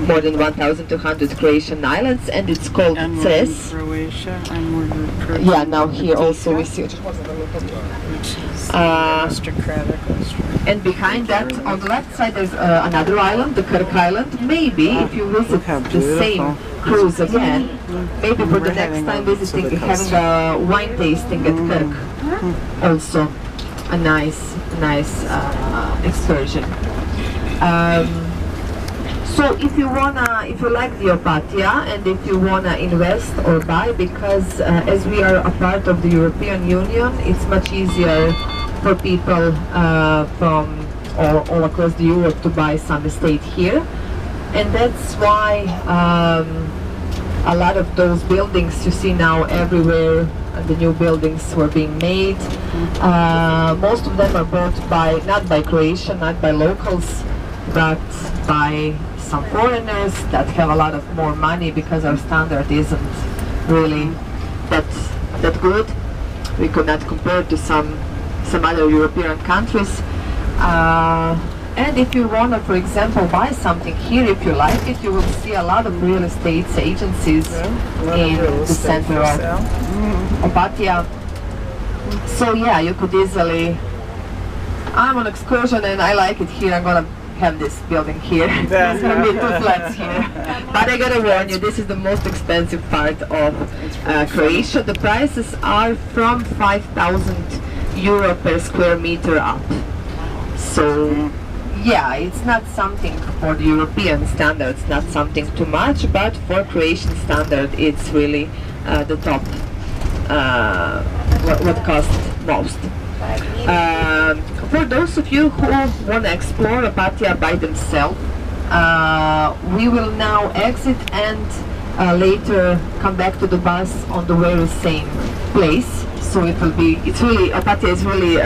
more than 1,200 Croatian islands, and it's called Cres. Croatia, and we're Yeah, now here also we see. And behind that, on the left side, there's another island, the Kirk Island. Maybe if you visit the same cruise again, maybe for the next time visiting, having a wine tasting at Kirk, also a nice excursion. So if you like the Opatija, and if you wanna invest or buy, because as we are a part of the European Union, it's much easier for people from all across the Europe to buy some estate here, and that's why a lot of those buildings you see now everywhere, the new buildings were being made. Most of them are bought not by Croatian, not by locals, but by some foreigners that have a lot of more money, because our standard isn't really that good. We could not compare to some other European countries. And if you want to, for example, buy something here, if you like it, you will see a lot of real estate agencies in the center of Opatija. So yeah, you could easily, I'm on excursion and I like it here, I'm gonna have this building here. There's gonna be 2 flats here. But I gotta warn you, this is the most expensive part of Croatia. The prices are from 5,000 euro per square meter up. So yeah, it's not something for the European standards, not something too much, but for Croatian standard it's really the top, what costs most. For those of you who want to explore Opatija by themselves, we will now exit and later come back to the bus on the very same place. So Opatija is really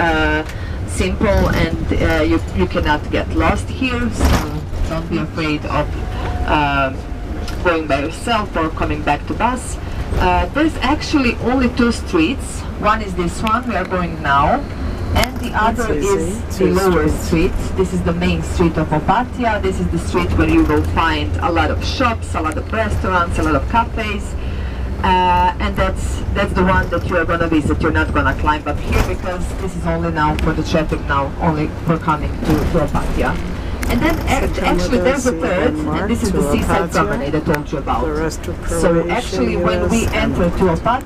simple, and you cannot get lost here, so don't be afraid of going by yourself or coming back to bus. There's actually only 2 streets. One is this one we are going now, and the other is the lower street. This is the main street of Opatija. This is the street where you will find a lot of shops, a lot of restaurants, a lot of cafes. And that's the one that you are going to visit. You're not going to climb up here, because this is only now for the traffic now, only for coming to Opatija. And then actually there's a third, and this is the seaside promenade I told you about. So actually when we enter to Opatija,